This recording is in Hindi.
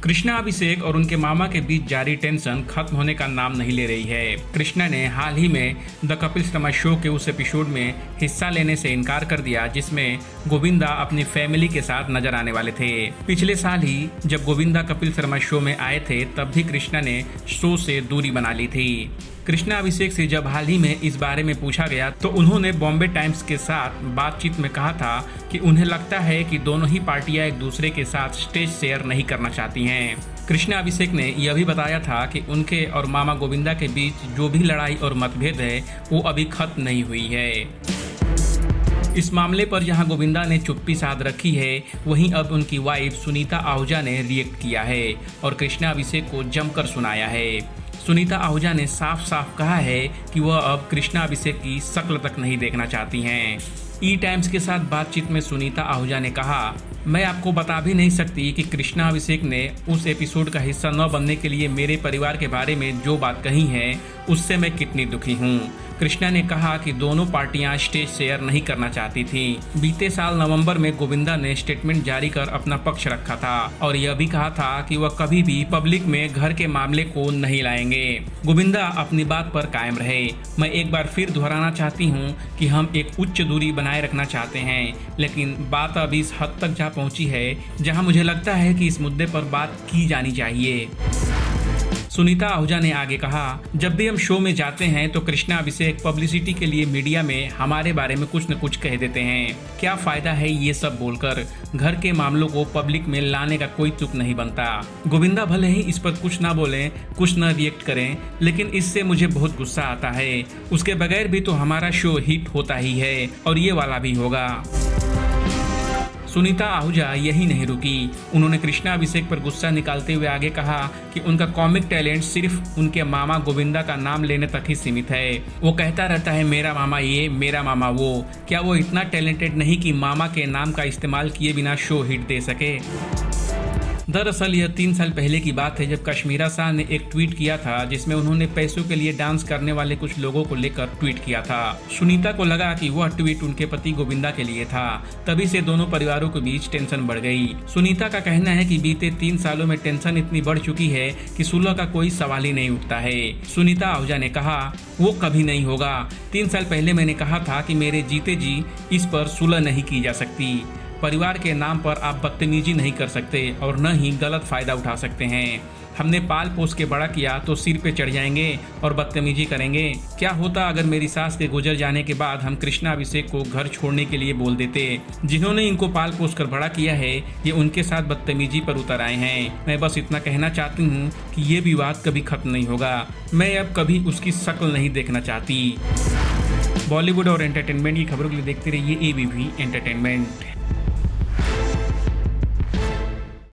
कृष्णा अभिषेक और उनके मामा के बीच जारी टेंशन खत्म होने का नाम नहीं ले रही है। कृष्णा ने हाल ही में द कपिल शर्मा शो के उस एपिसोड में हिस्सा लेने से इनकार कर दिया जिसमें गोविंदा अपनी फैमिली के साथ नजर आने वाले थे। पिछले साल ही जब गोविंदा कपिल शर्मा शो में आए थे तब भी कृष्णा ने शो से दूरी बना ली थी। कृष्णा अभिषेक से जब हाल ही में इस बारे में पूछा गया तो उन्होंने बॉम्बे टाइम्स के साथ बातचीत में कहा था कि उन्हें लगता है कि दोनों ही पार्टियां एक दूसरे के साथ स्टेज शेयर नहीं करना चाहती हैं। कृष्णा अभिषेक ने यह भी बताया था कि उनके और मामा गोविंदा के बीच जो भी लड़ाई और मतभेद है वो अभी खत्म नहीं हुई है। इस मामले पर जहां गोविंदा ने चुप्पी साध रखी है, वहीं अब उनकी वाइफ सुनीता आहूजा ने रिएक्ट किया है और कृष्णा अभिषेक को जमकर सुनाया है। सुनीता आहूजा ने साफ साफ कहा है कि वह अब कृष्णा अभिषेक की शक्ल तक नहीं देखना चाहती हैं। ई टाइम्स के साथ बातचीत में सुनीता आहूजा ने कहा, मैं आपको बता भी नहीं सकती कि कृष्णा अभिषेक ने उस एपिसोड का हिस्सा न बनने के लिए मेरे परिवार के बारे में जो बात कही है उससे मैं कितनी दुखी हूँ। कृष्णा ने कहा कि दोनों पार्टियां स्टेज शेयर नहीं करना चाहती थीं। बीते साल नवंबर में गोविंदा ने स्टेटमेंट जारी कर अपना पक्ष रखा था और यह भी कहा था कि वह कभी भी पब्लिक में घर के मामले को नहीं लाएंगे। गोविंदा अपनी बात पर कायम रहे। मैं एक बार फिर दोहराना चाहती हूँ कि हम एक उच्च दूरी बनाए रखना चाहते हैं, लेकिन बात अब इस हद तक जा पहुँची है जहाँ मुझे लगता है कि इस मुद्दे पर बात की जानी चाहिए। सुनीता आहूजा ने आगे कहा, जब भी हम शो में जाते हैं तो कृष्णा अभिषेक पब्लिसिटी के लिए मीडिया में हमारे बारे में कुछ न कुछ कह देते हैं। क्या फायदा है ये सब बोलकर? घर के मामलों को पब्लिक में लाने का कोई तुक नहीं बनता। गोविंदा भले ही इस पर कुछ ना बोलें, कुछ न रिएक्ट करें, लेकिन इससे मुझे बहुत गुस्सा आता है। उसके बगैर भी तो हमारा शो हिट होता ही है और ये वाला भी होगा। सुनीता आहूजा यही नहीं रुकी। उन्होंने कृष्णा अभिषेक पर गुस्सा निकालते हुए आगे कहा कि उनका कॉमिक टैलेंट सिर्फ उनके मामा गोविंदा का नाम लेने तक ही सीमित है। वो कहता रहता है मेरा मामा ये, मेरा मामा वो। क्या वो इतना टैलेंटेड नहीं कि मामा के नाम का इस्तेमाल किए बिना शो हिट दे सके? दरअसल यह 3 साल पहले की बात है जब कश्मीरा शाह ने एक ट्वीट किया था जिसमें उन्होंने पैसों के लिए डांस करने वाले कुछ लोगों को लेकर ट्वीट किया था। सुनीता को लगा कि वह ट्वीट उनके पति गोविंदा के लिए था। तभी से दोनों परिवारों के बीच टेंशन बढ़ गई। सुनीता का कहना है कि बीते 3 सालों में टेंशन इतनी बढ़ चुकी है कि सुलह का कोई सवाल ही नहीं उठता है। सुनीता आहूजा ने कहा, वो कभी नहीं होगा। 3 साल पहले मैंने कहा था कि मेरे जीते जी इस पर सुलह नहीं की जा सकती। परिवार के नाम पर आप बदतमीजी नहीं कर सकते और न ही गलत फायदा उठा सकते हैं। हमने पाल पोस के बड़ा किया तो सिर पे चढ़ जाएंगे और बदतमीजी करेंगे। क्या होता अगर मेरी सास के गुजर जाने के बाद हम कृष्णा अभिषेक को घर छोड़ने के लिए बोल देते? जिन्होंने इनको पाल पोस कर बड़ा किया है ये उनके साथ बदतमीजी पर उतर आए हैं। मैं बस इतना कहना चाहती हूँ कि ये विवाद कभी खत्म नहीं होगा। मैं अब कभी उसकी शक्ल नहीं देखना चाहती। बॉलीवुड और एंटरटेनमेंट की खबरों के लिए देखते रहिए ABP एंटरटेनमेंट।